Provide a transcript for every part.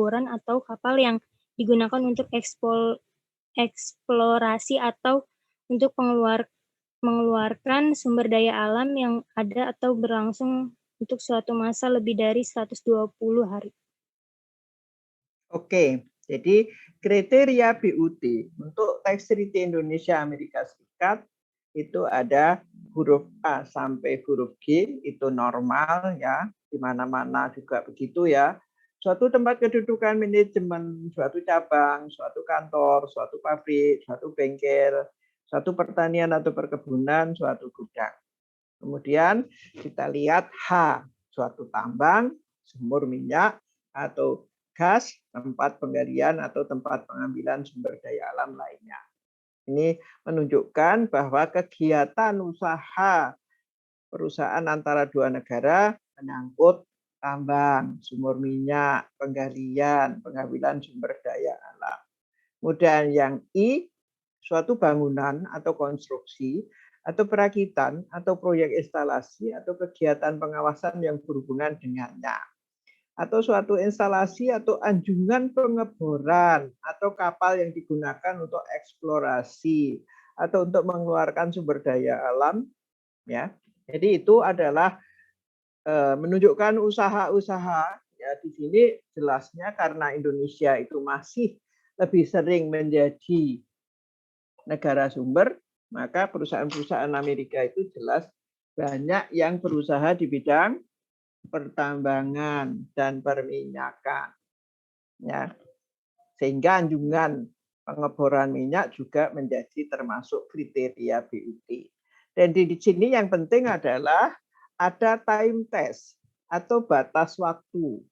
pengeboran atau kapal yang digunakan untuk eksplorasi atau untuk mengeluarkan sumber daya alam yang ada atau berlangsung untuk suatu masa lebih dari 120 hari. Oke, jadi kriteria BUT untuk tax treaty Indonesia Amerika Serikat itu ada huruf A sampai huruf G, itu normal ya, di mana-mana juga begitu ya. Suatu tempat kedudukan manajemen, suatu cabang, suatu kantor, suatu pabrik, suatu bengkel, suatu pertanian atau perkebunan, suatu gudang. Kemudian kita lihat H, suatu tambang, sumur minyak, atau gas, tempat penggalian atau tempat pengambilan sumber daya alam lainnya. Ini menunjukkan bahwa kegiatan usaha perusahaan antara dua negara menyangkut tambang, sumur minyak, penggalian, pengambilan sumber daya alam. Kemudian yang I, suatu bangunan atau konstruksi atau perakitan atau proyek instalasi atau kegiatan pengawasan yang berhubungan dengannya. Atau suatu instalasi atau anjungan pengeboran atau kapal yang digunakan untuk eksplorasi atau untuk mengeluarkan sumber daya alam ya. Jadi itu adalah menunjukkan usaha-usaha ya. Di sini jelasnya karena Indonesia itu masih lebih sering menjadi negara sumber, maka perusahaan-perusahaan Amerika itu jelas banyak yang berusaha di bidang pertambangan dan perminyakan ya, sehingga anjungan pengeboran minyak juga menjadi termasuk kriteria BUT. Dan di sini yang penting adalah ada time test atau batas waktu.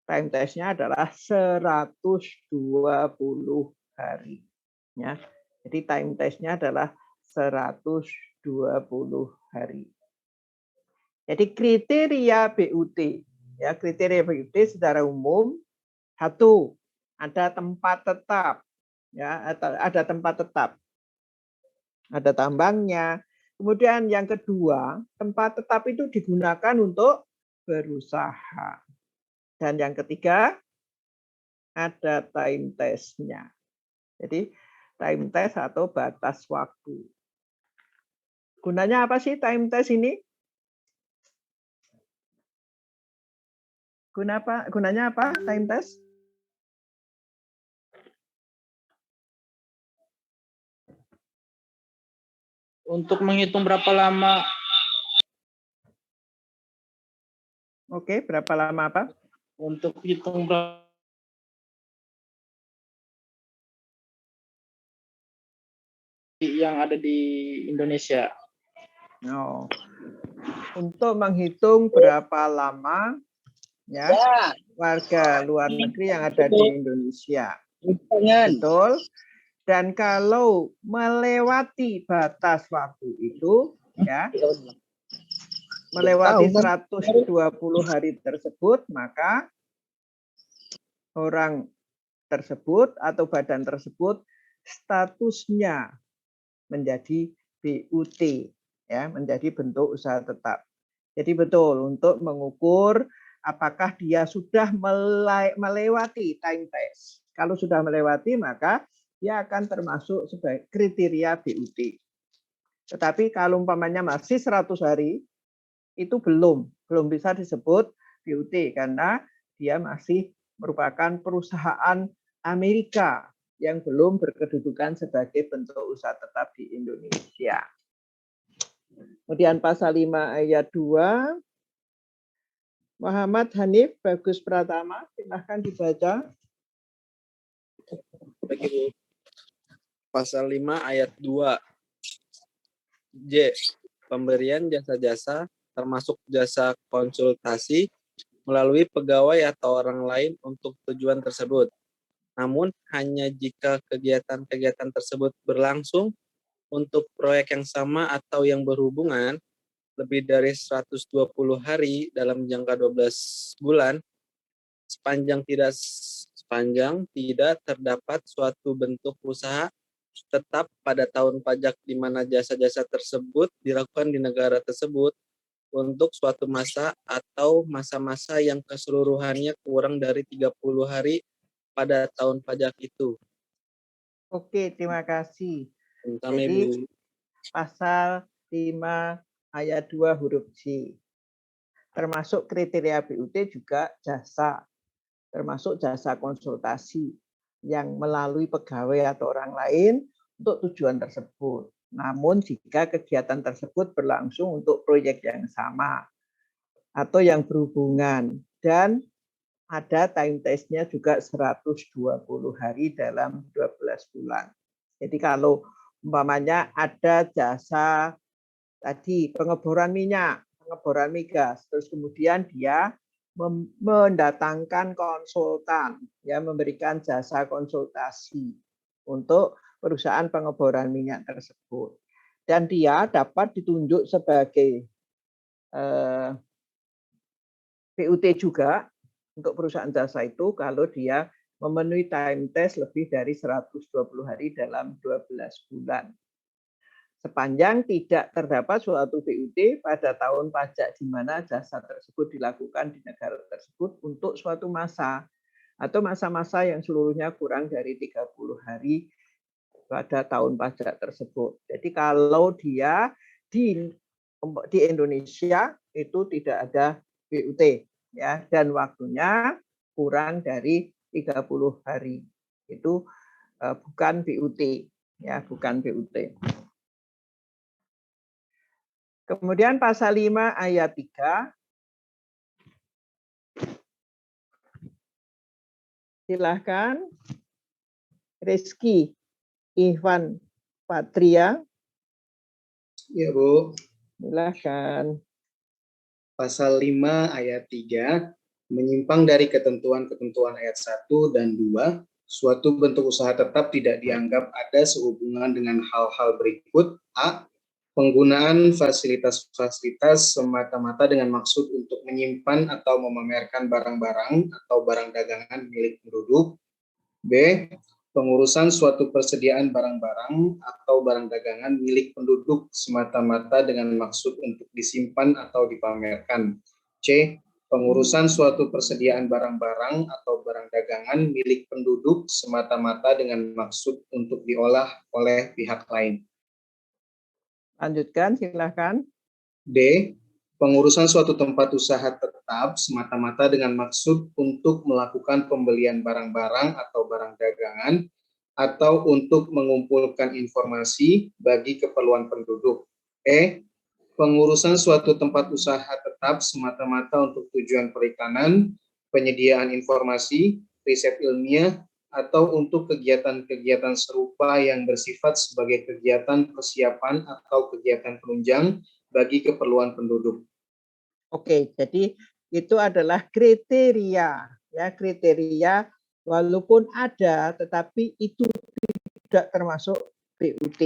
Time testnya adalah 120 hari ya. Jadi time testnya adalah 120 hari. Jadi kriteria BUT, ya kriteria BUT secara umum satu ada tempat tetap, ya ada tempat tetap, ada tambangnya. Kemudian yang kedua tempat tetap itu digunakan untuk berusaha. Dan yang ketiga ada time testnya. Jadi time test atau batas waktu. Gunanya apa sih time test ini? Gunanya apa time test? Untuk menghitung berapa lama. Oke, berapa lama apa? Untuk hitung berapa yang ada di Indonesia. Oh. Untuk menghitung berapa lama ya warga luar negeri yang ada di Indonesia. Betul. Dan kalau melewati batas waktu itu ya, melewati 120 hari tersebut, maka orang tersebut atau badan tersebut statusnya menjadi BUT ya, menjadi bentuk usaha tetap. Jadi betul untuk mengukur apakah dia sudah melewati time test. Kalau sudah melewati maka dia akan termasuk sebagai kriteria BUT. Tetapi kalau umpamanya masih 100 hari itu belum bisa disebut BUT karena dia masih merupakan perusahaan Amerika yang belum berkedudukan sebagai bentuk usaha tetap di Indonesia. Kemudian pasal 5 ayat 2, Muhammad Hanif Bagus Pratama, silahkan dibaca. Pasal 5 ayat 2. J. Pemberian jasa-jasa termasuk jasa konsultasi melalui pegawai atau orang lain untuk tujuan tersebut. Namun hanya jika kegiatan-kegiatan tersebut berlangsung untuk proyek yang sama atau yang berhubungan lebih dari 120 hari dalam jangka 12 bulan sepanjang tidak terdapat suatu bentuk usaha tetap pada tahun pajak di mana jasa-jasa tersebut dilakukan di negara tersebut untuk suatu masa atau masa-masa yang keseluruhannya kurang dari 30 hari pada tahun pajak itu. Oke, terima kasih. Kami Jadi, Bu. pasal 5 ayat 2 huruf J. Termasuk kriteria BUT juga jasa, termasuk jasa konsultasi yang melalui pegawai atau orang lain untuk tujuan tersebut. Namun jika kegiatan tersebut berlangsung untuk proyek yang sama atau yang berhubungan dan ada time test-nya juga 120 hari dalam 12 bulan. Jadi kalau umpamanya ada jasa tadi pengeboran minyak, pengeboran migas, terus kemudian dia mendatangkan konsultan, ya memberikan jasa konsultasi untuk perusahaan pengeboran minyak tersebut. Dan dia dapat ditunjuk sebagai BUT juga untuk perusahaan jasa itu kalau dia memenuhi time test lebih dari 120 hari dalam 12 bulan. Sepanjang tidak terdapat suatu BUT pada tahun pajak di mana jasa tersebut dilakukan di negara tersebut untuk suatu masa atau masa-masa yang seluruhnya kurang dari 30 hari pada tahun pajak tersebut. Jadi kalau dia di Indonesia itu tidak ada BUT ya, dan waktunya kurang dari 30 hari. Itu bukan BUT ya, bukan BUT. Kemudian pasal 5 ayat 3. Silahkan Rizky Ivan Patria. Ya, Bu. Silahkan. Pasal 5 ayat 3, menyimpang dari ketentuan-ketentuan ayat 1 dan 2, suatu bentuk usaha tetap tidak dianggap ada sehubungan dengan hal-hal berikut. A. Penggunaan fasilitas-fasilitas semata-mata dengan maksud untuk menyimpan atau memamerkan barang-barang atau barang dagangan milik penduduk. B. Pengurusan suatu persediaan barang-barang atau barang dagangan milik penduduk semata-mata dengan maksud untuk disimpan atau dipamerkan. C. Pengurusan suatu persediaan barang-barang atau barang dagangan milik penduduk semata-mata dengan maksud untuk diolah oleh pihak lain. Lanjutkan, silahkan. D. Pengurusan suatu tempat usaha tetap semata-mata dengan maksud untuk melakukan pembelian barang-barang atau barang dagangan atau untuk mengumpulkan informasi bagi keperluan penduduk. E. Pengurusan suatu tempat usaha tetap semata-mata untuk tujuan perikanan, penyediaan informasi, riset ilmiah, atau untuk kegiatan-kegiatan serupa yang bersifat sebagai kegiatan persiapan atau kegiatan penunjang bagi keperluan penduduk. Oke, jadi itu adalah kriteria, ya kriteria walaupun ada, tetapi itu tidak termasuk BUT.